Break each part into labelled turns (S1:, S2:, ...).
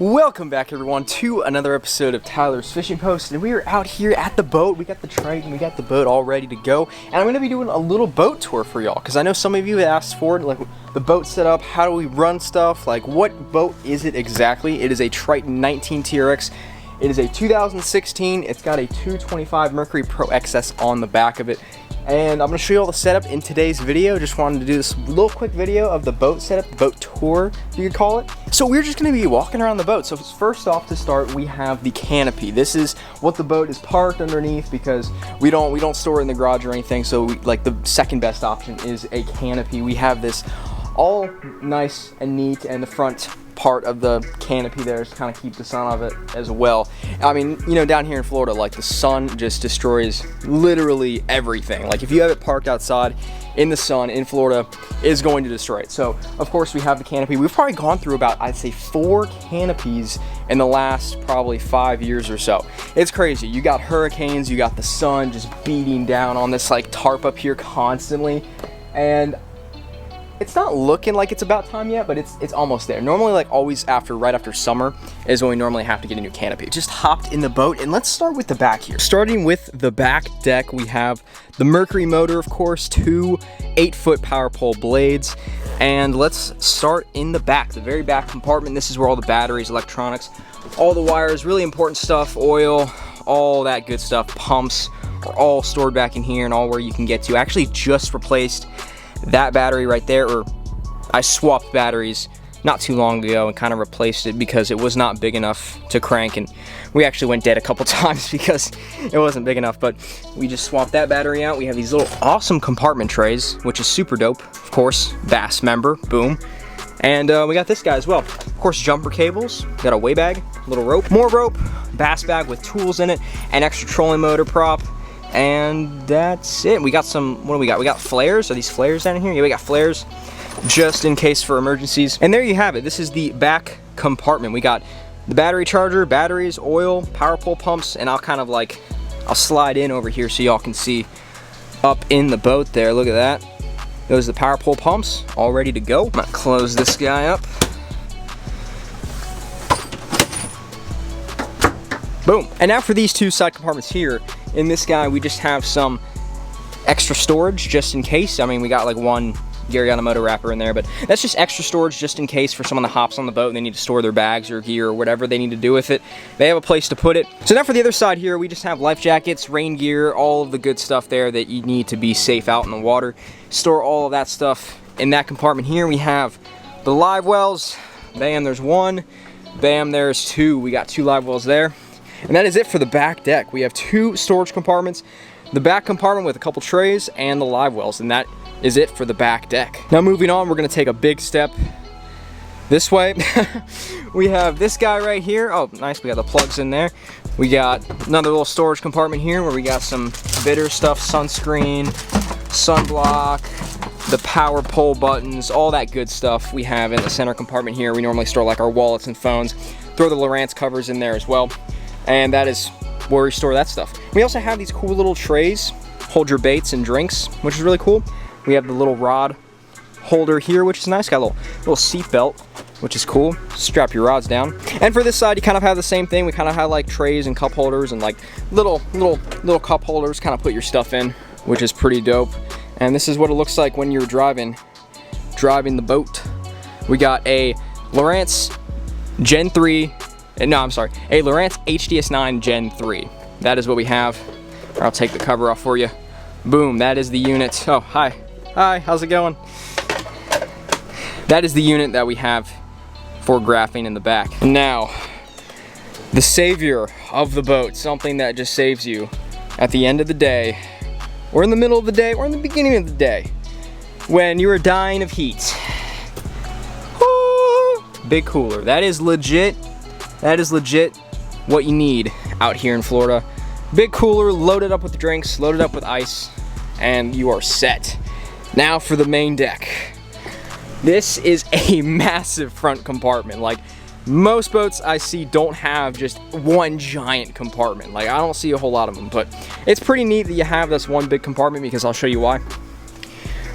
S1: Welcome back everyone to another episode of Tyler's Fishing Post, and we are out here at the boat. We got the Triton, we got the boat all ready to go, and I'm going to be doing a little boat tour for y'all because I know some of you asked for it, like the boat setup, how do we run stuff, like what boat is it exactly. It is a Triton 19 TRX. It is a 2016. It's got a 225 Mercury Pro XS on the back of it. And I'm going to show you all the setup in today's video. Just wanted to do this little quick video of the boat setup, the boat tour, if you could call it. So we're just going to be walking around the boat. So first off to start, we have the canopy. This is what the boat is parked underneath because we don't store it in the garage or anything. So like the second best option is a canopy. We have this all nice and neat, and the front part of the canopy there is kind of keep the sun off it as well. I mean, you know, down here in Florida, like the sun just destroys literally everything. Like if you have it parked outside in the sun in Florida, is going to destroy it. So of course we have the canopy. We've probably gone through about, I'd say, 4 canopies in the last probably 5 years or so. It's crazy. You got hurricanes, you got the sun just beating down on this like tarp up here constantly, and it's not looking like it's about time yet, but it's almost there. Normally, like always right after summer is when we normally have to get a new canopy. Just hopped in the boat, and let's start with the back here. Starting with the back deck, we have the Mercury motor, of course, 2 8-foot power pole blades. And let's start in the back, the very back compartment. This is where all the batteries, electronics, all the wires, really important stuff, oil, all that good stuff, pumps are all stored back in here and all where you can get to. I actually just replaced that battery right there, or I swapped batteries not too long ago and kind of replaced it because it was not big enough to crank, and we actually went dead a couple times because it wasn't big enough, but we just swapped that battery out. We have these little awesome compartment trays, which is super dope. Of course, Bass member, boom. And we got this guy as well. Of course, jumper cables, got a weigh bag, little rope, more rope, bass bag with tools in it, an extra trolling motor prop. And that's it. We got some, what do we got? We got flares. Are these flares down here? Yeah, we got flares just in case for emergencies. And there you have it. This is the back compartment. We got the battery charger, batteries, oil, power pole pumps, and I'll slide in over here so y'all can see up in the boat there. Look at that. Those are the power pole pumps all ready to go. I'm gonna close this guy up. Boom. And now for these 2 side compartments here. In this guy, we just have some extra storage just in case. I mean, we got like one Gary Yamamoto wrapper in there, but that's just extra storage just in case for someone that hops on the boat and they need to store their bags or gear or whatever they need to do with it. They have a place to put it. So now for the other side here, we just have life jackets, rain gear, all of the good stuff there that you need to be safe out in the water. Store all of that stuff in that compartment here. We have the live wells. Bam, there's 1. Bam, there's 2. We got 2 live wells there. And that is it for the back deck. We have 2 storage compartments, the back compartment with a couple trays, and the live wells, and that is it for the back deck. Now moving on, we're gonna take a big step this way. We have this guy right here. Oh, nice, we got the plugs in there. We got another little storage compartment here where we got some bitter stuff, sunscreen, sunblock, the power pole buttons, all that good stuff we have in the center compartment here. We normally store like our wallets and phones. Throw the Lowrance covers in there as well. And that is where we store that stuff. We also have these cool little trays, hold your baits and drinks, which is really cool. We have the little rod holder here, which is nice. Got a little seat belt, which is cool. Strap your rods down. And for this side, you kind of have the same thing. We kind of have like trays and cup holders and like little cup holders, kind of put your stuff in, which is pretty dope. And this is what it looks like when you're driving the boat. We got a Lowrance Gen 3. No, I'm sorry, a Lowrance HDS9 Gen 3. That is what we have. I'll take the cover off for you. Boom, that is the unit. Oh, hi. Hi, how's it going? That is the unit that we have for graphing in the back. Now, the savior of the boat, something that just saves you at the end of the day, or in the middle of the day, or in the beginning of the day, when you are dying of heat. Big cooler. That is legit. That is legit what you need out here in Florida. Big cooler, loaded up with drinks, loaded up with ice, and you are set. Now for the main deck. This is a massive front compartment. Like most boats I see don't have just one giant compartment. Like I don't see a whole lot of them, but it's pretty neat that you have this one big compartment because I'll show you why.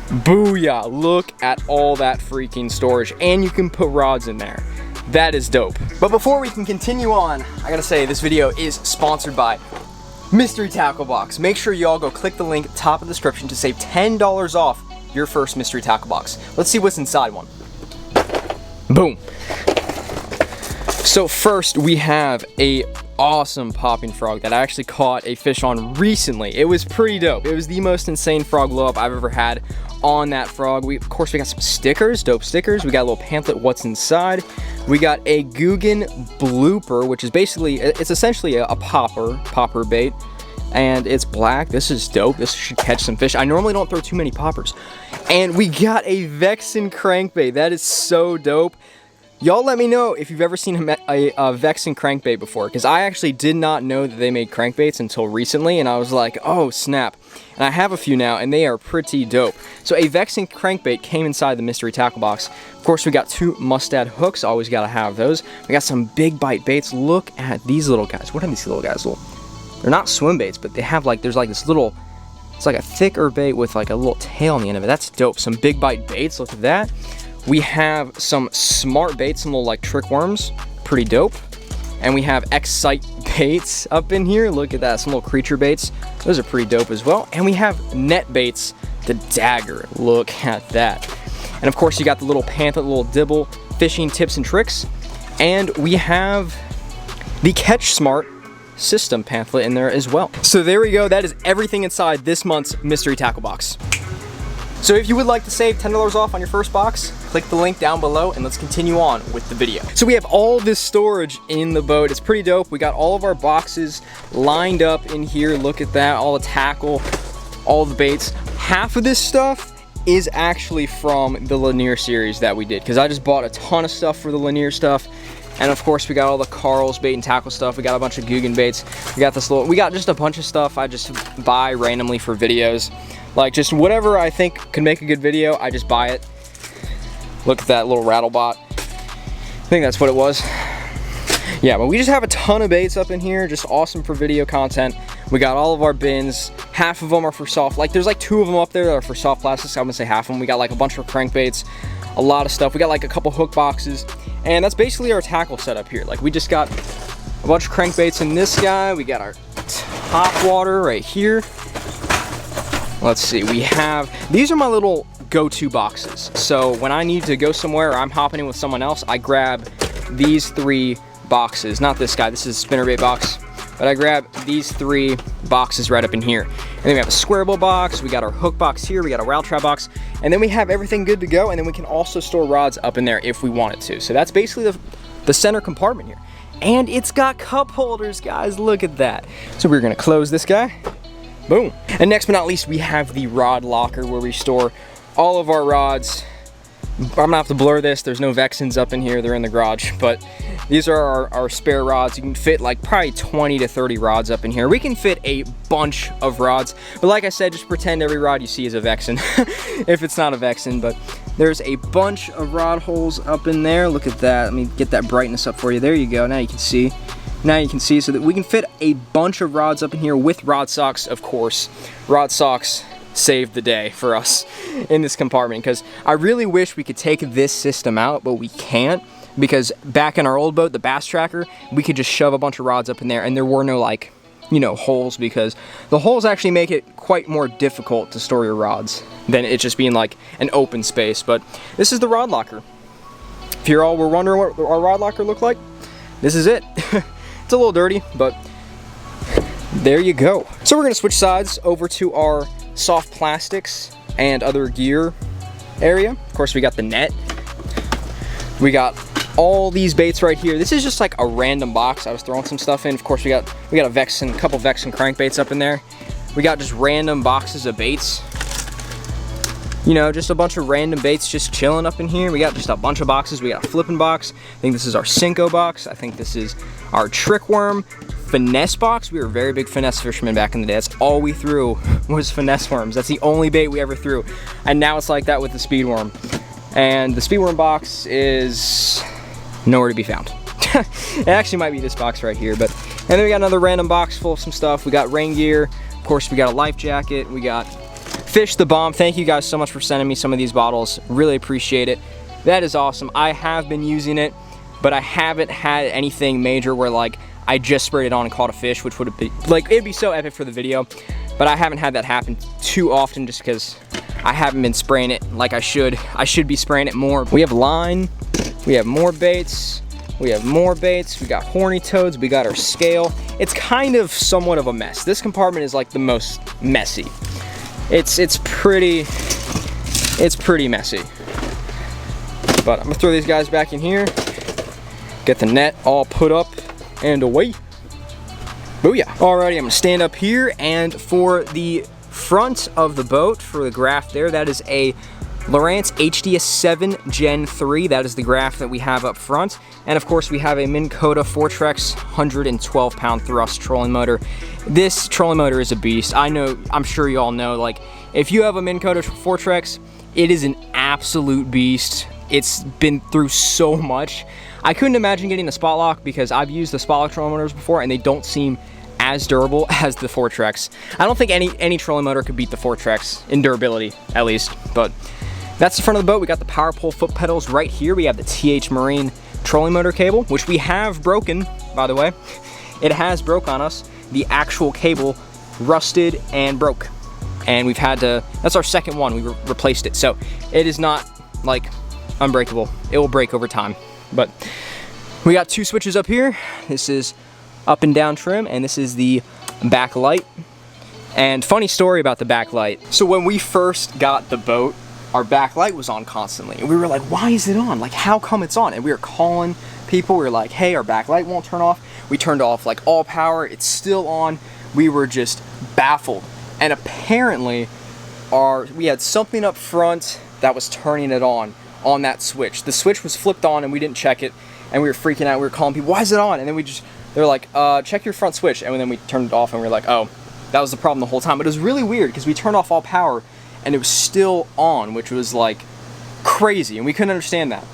S1: Booyah, look at all that freaking storage, and you can put rods in there. That is dope. But before we can continue on, I gotta say this video is sponsored by Mystery Tackle Box. Make sure you all go click the link at the top of the description to save $10 off your first Mystery Tackle Box. Let's see what's inside one. Boom. So first we have a awesome popping frog that I actually caught a fish on recently. It was pretty dope. It was the most insane frog blow up I've ever had on that frog. Of course we got some stickers, dope stickers. We got a little pamphlet, what's inside. We got a Googan blooper, which is basically, it's essentially a popper bait, and it's black. This is dope. This should catch some fish. I normally don't throw too many poppers. And we got a Vexen crankbait. That is so dope. Y'all let me know if you've ever seen a Vexen crankbait before, because I actually did not know that they made crankbaits until recently, and I was like, oh snap. And I have a few now, and they are pretty dope. So a Vexen crankbait came inside the Mystery Tackle Box. Of course, we got 2 Mustad hooks. Always gotta have those. We got some big bite baits. Look at these little guys. What are these little guys? They're not swim baits, but they have like, there's like this little, it's like a thicker bait with like a little tail on the end of it. That's dope. Some big bite baits. Look at that. We have some smart baits, some little like trick worms, pretty dope. And we have Excite baits up in here. Look at that, some little creature baits. Those are pretty dope as well. And we have net baits, the Dagger. Look at that. And of course you got the little pamphlet, little dibble, fishing tips and tricks. And we have the Catch Smart system pamphlet in there as well. So there we go, that is everything inside this month's Mystery Tackle Box. So if you would like to save $10 off on your first box, click the link down below and let's continue on with the video. So we have all this storage in the boat. It's pretty dope. We got all of our boxes lined up in here. Look at that, all the tackle, all the baits. Half of this stuff is actually from the Lanier series that we did, because I just bought a ton of stuff for the Lanier stuff. And of course we got all the Carl's bait and tackle stuff. We got a bunch of Googan baits. We got just a bunch of stuff I just buy randomly for videos. Like just whatever I think could make a good video, I just buy it. Look at that little Rattlebot. I think that's what it was. Yeah, but we just have a ton of baits up in here, just awesome for video content. We got all of our bins. Half of them are for soft, like there's like 2 of them up there that are for soft plastics. I'm gonna say half of them. We got like a bunch of crankbaits, a lot of stuff. We got like a couple hook boxes, and that's basically our tackle setup here. Like we just got a bunch of crankbaits in this guy. We got our top water right here. Let's see, we have, these are my little go-to boxes. So when I need to go somewhere or I'm hopping in with someone else, I grab these 3 boxes. Not this guy, this is a spinnerbait box. But I grab these 3 boxes right up in here. And then we have a square bowl box, we got our hook box here, we got a route trap box, and then we have everything good to go, and then we can also store rods up in there if we wanted to. So that's basically the center compartment here. And it's got cup holders, guys, look at that. So we're gonna close this guy. Boom. And next but not least, we have the rod locker where we store all of our rods. I'm gonna have to blur this. There's no Vexens up in here. They're in the garage, but these are our spare rods. You can fit like probably 20 to 30 rods up in here. We can fit a bunch of rods, but like I said, just pretend every rod you see is a Vexen if it's not a Vexen. But there's a bunch of rod holes up in there. Look at that. Let me get that brightness up for you. There you go. Now you can see. Now you can see, so that we can fit a bunch of rods up in here with rod socks, of course. Rod socks saved the day for us in this compartment, because I really wish we could take this system out, but we can't, because back in our old boat, the Bass Tracker, we could just shove a bunch of rods up in there and there were no, like, you know, holes, because the holes actually make it quite more difficult to store your rods than it just being like an open space. But this is the rod locker. If you all were wondering what our rod locker looked like, this is it. It's a little dirty, but there you go. So we're gonna switch sides over to our soft plastics and other gear area. Of course, we got the net. We got all these baits right here. This is just like a random box. I was throwing some stuff in. Of course, we got a Vexen, a couple Vexen crankbaits up in there. We got just random boxes of baits. You know, just a bunch of random baits just chilling up in here. We got just a bunch of boxes. We got a flipping box. I think this is our Cinco box. I think this is our trick worm. Finesse box. We were very big finesse fishermen back in the day. That's all we threw was finesse worms. That's the only bait we ever threw. And now it's like that with the speed worm. And the speed worm box is nowhere to be found. It actually might be this box right here. But and then we got another random box full of some stuff. We got rain gear. Of course, we got a life jacket. We got Fish the Bomb. Thank you guys so much for sending me some of these bottles. Really appreciate it. That is awesome. I have been using it. but I haven't had anything major where like I just sprayed it on and caught a fish, which would have been like, it'd be so epic for the video, but I haven't had that happen too often just because I haven't been spraying it like I should. I should be spraying it more. We have line, we have more baits, we have more baits, we got horny toads, we got our scale. It's kind of somewhat of a mess. This compartment is like the most messy. It's pretty messy. But I'm gonna throw these guys back in here, get the net all put up and away. Booyah. Alrighty, I'm gonna stand up here, and for the front of the boat, for the graph there, that is a Lowrance HDS 7 Gen 3. That is the graph that we have up front. And of course, we have a Minn Kota Fortrex 112 pound thrust trolling motor. This trolling motor is a beast. I'm sure you all know, like, if you have a Minn Kota Fortrex, it is an absolute beast. It's been through so much. I couldn't imagine getting a spot lock because I've used the spot lock trolling motors before and they don't seem as durable as the Fortrex. I don't think any trolling motor could beat the Fortrex in durability, at least. But that's the front of the boat. We got the power pole foot pedals right here. We have the TH Marine trolling motor cable, which we have broken, by the way. It has broke on us. The actual cable rusted and broke. And we've had to, that's our second one, we replaced it. So it is not like unbreakable. It will break over time. But we got two switches up here. This is up and down trim, and this is the back light. And funny story about the back light. So when we first got the boat, our back light was on constantly. And we were like, why is it on? Like, how come it's on? And we were calling people. We were like, hey, our back light won't turn off. We turned off like all power. It's still on. We were just baffled. And apparently we had something up front that was turning it on that switch. The switch was flipped on and we didn't check it. And we were freaking out. We were calling people, why is it on? And then they're like, check your front switch. And then we turned it off and we were like, oh, that was the problem the whole time. But it was really weird because we turned off all power and it was still on, which was like crazy. And we couldn't understand that.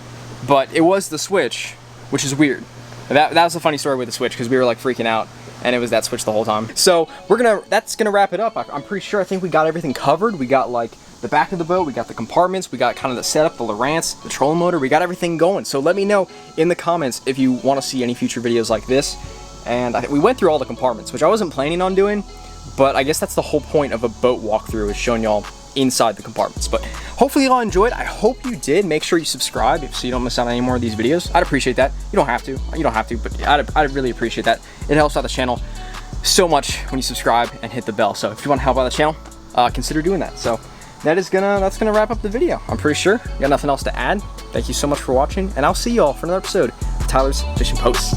S1: But it was the switch, which is weird. That was a funny story with the switch because we were like freaking out and it was that switch the whole time. So that's gonna wrap it up. I'm pretty sure, I think we got everything covered. We got like the back of the boat, we got the compartments, we got kind of the setup, the Lowrance, the trolling motor, we got everything going. So let me know in the comments if you want to see any future videos like this. And we went through all the compartments, which I wasn't planning on doing, but I guess that's the whole point of a boat walkthrough, is showing y'all inside the compartments. But hopefully y'all enjoyed. I hope you did. Make sure you subscribe so you don't miss out on any more of these videos. I'd appreciate that. You don't have to, but I'd really appreciate that. It helps out the channel so much when you subscribe and hit the bell. So if you want to help out the channel, consider doing that. So that's gonna wrap up the video. I'm pretty sure. Got nothing else to add. Thank you so much for watching, and I'll see y'all for another episode of Tyler's Fishing Posts.